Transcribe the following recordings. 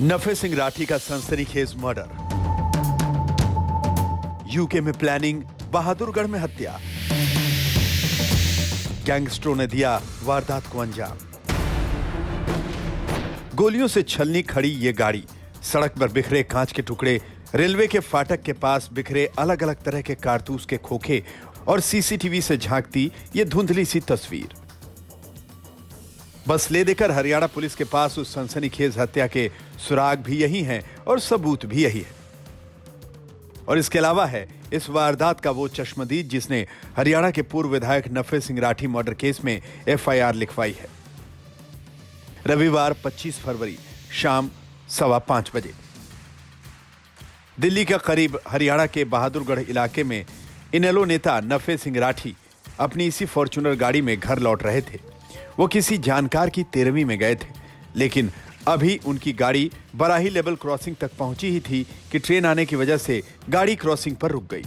नफे सिंह राठी का सनसनीखेज murder, UK में प्लानिंग, बहादुरगढ़ में हत्या, गैंगस्टरों ने दिया वारदात को अंजाम। गोलियों से छलनी खड़ी ये गाड़ी, सड़क पर बिखरे कांच के टुकड़े, रेलवे के फाटक के पास बिखरे अलग अलग तरह के कारतूस के खोखे और सीसीटीवी से झांकती ये धुंधली सी तस्वीर। बस ले देकर हरियाणा पुलिस के पास उस सनसनीखेज हत्या के सुराग भी यही हैं और सबूत भी यही है। और इसके अलावा है इस वारदात का वो चश्मदीद जिसने हरियाणा के पूर्व विधायक नफे सिंह राठी मर्डर केस में एफआईआर लिखवाई है। रविवार 25 फरवरी शाम 5:15 बजे दिल्ली के करीब हरियाणा के बहादुरगढ़ इलाके में इनेलो नेता नफे सिंह राठी अपनी इसी फॉर्च्यूनर गाड़ी में घर लौट रहे थे। वो किसी जानकार की 13वीं में गए थे, लेकिन अभी उनकी गाड़ी बराही लेवल क्रॉसिंग तक पहुंची ही थी कि ट्रेन आने की वजह से गाड़ी क्रॉसिंग पर रुक गई।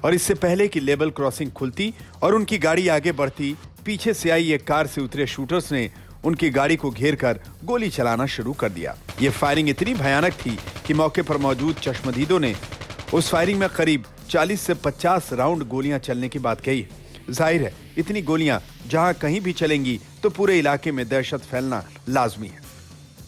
और इससे पहले कि लेवल क्रॉसिंग खुलती और उनकी गाड़ी आगे बढ़ती, पीछे से आई एक कार से उतरे शूटर्स ने उनकी गाड़ी को घेर कर गोली चलाना शुरू कर दिया। ये फायरिंग इतनी भयानक थी कि मौके पर मौजूद चश्मदीदों ने उस फायरिंग में करीब 40 से 50 राउंड गोलियां चलने की बात कही। जाहिर है इतनी गोलियां जहां कहीं भी चलेंगी तो पूरे इलाके में दहशत फैलना लाजमी है।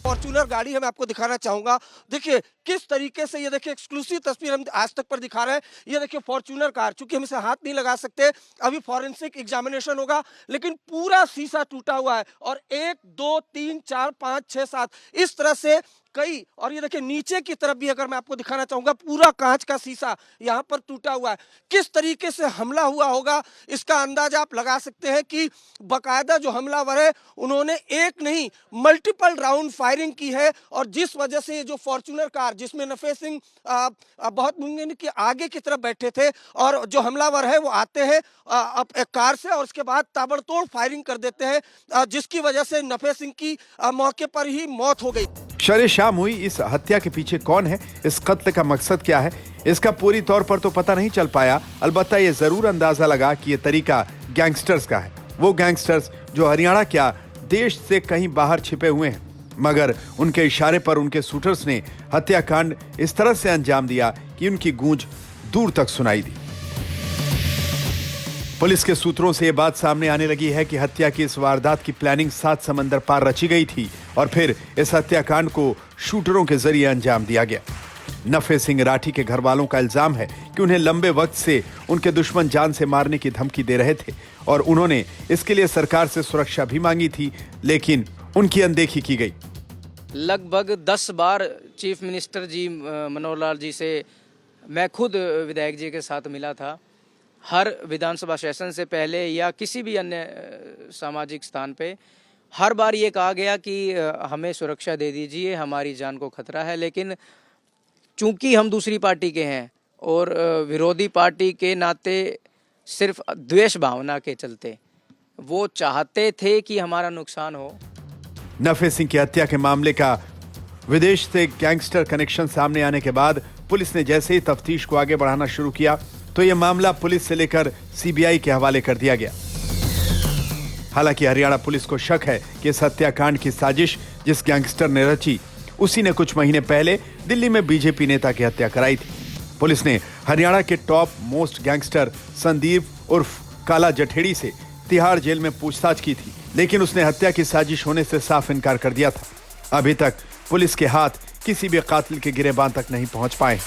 फॉर्च्यूनर गाड़ी है, मैं आपको दिखाना चाहूंगा। देखिए किस तरीके से, ये देखिए एक्सक्लूसिव तस्वीर हम आज तक पर दिखा रहे हैं। ये देखिए फॉर्च्यूनर कार, चूंकि हम इसे हाथ नहीं लगा सकते, अभी फॉरेंसिक एग्जामिनेशन होगा, लेकिन पूरा शीशा टूटा हुआ है और 1 2 3 4 5 6 7 इस तरह से कई। और ये देखिए नीचे की तरफ भी अगर मैं आपको दिखाना चाहूंगा, पूरा कांच का शीशा यहाँ पर टूटा हुआ है। किस तरीके से हमला हुआ होगा इसका अंदाजा आप लगा सकते हैं कि बाकायदा जो हमलावर है उन्होंने एक नहीं मल्टीपल राउंड फायरिंग की है। और जिस वजह से जो फॉर्च्यूनर कार जिसमें नफे सिंह बहुत मुमकिन के आगे की तरफ बैठे थे, और जो हमलावर है वो आते हैं एक कार से और उसके बाद ताबड़तोड़ फायरिंग कर देते हैं, जिसकी वजह से नफे सिंह की मौके पर ही मौत हो गई। शरे शाम हुई इस हत्या के पीछे कौन है, इस कत्ल का मकसद क्या है, इसका पूरी तौर पर तो पता नहीं चल पाया। अलबत्ता ये जरूर अंदाजा लगा कि ये तरीका गैंगस्टर्स का है। वो गैंगस्टर्स जो हरियाणा क्या देश से कहीं बाहर छिपे हुए हैं, मगर उनके इशारे पर उनके शूटर्स ने हत्याकांड इस तरह से अंजाम दिया कि उनकी गूंज दूर तक सुनाई दी। पुलिस के सूत्रों से यह बात सामने आने लगी है कि हत्या की इस वारदात की प्लानिंग 7 समंदर पार रची गई थी और फिर इस हत्याकांड को शूटरों के जरिए अंजाम दिया गया। नफे सिंह राठी के घर वालों का इल्जाम है कि उन्हें लंबे वक्त से उनके दुश्मन जान से मारने की धमकी दे रहे थे और उन्होंने इसके लिए सरकार से सुरक्षा भी मांगी थी, लेकिन उनकी अनदेखी की गई। लगभग 10 बार चीफ मिनिस्टर जी मनोहर लाल जी से मैं खुद विधायक जी के साथ मिला था। हर विधानसभा सेशन से पहले या किसी भी अन्य सामाजिक स्थान पे हर बार ये कहा गया कि हमें सुरक्षा दे दीजिए, हमारी जान को खतरा है। लेकिन चूंकि हम दूसरी पार्टी के हैं और विरोधी पार्टी के नाते सिर्फ द्वेष भावना के चलते वो चाहते थे कि हमारा नुकसान हो। नफे सिंह की हत्या के मामले का विदेश से गैंगस्टर कनेक्शन सामने आने के बाद पुलिस ने जैसे ही तफ्तीश को आगे बढ़ाना शुरू किया तो यह मामला पुलिस से लेकर सीबीआई के हवाले कर दिया गया। हालांकि हरियाणा पुलिस को शक है कि इस हत्याकांड की साजिश जिस गैंगस्टर ने रची, उसी ने कुछ महीने पहले दिल्ली में बीजेपी नेता की हत्या कराई थी। पुलिस ने हरियाणा के टॉप मोस्ट गैंगस्टर संदीप उर्फ काला जठेड़ी से तिहाड़ जेल में पूछताछ की थी, लेकिन उसने हत्या की साजिश होने से साफ इनकार कर दिया था। अभी तक पुलिस के हाथ किसी भी कातिल के गिरेबान तक नहीं पहुंच पाए।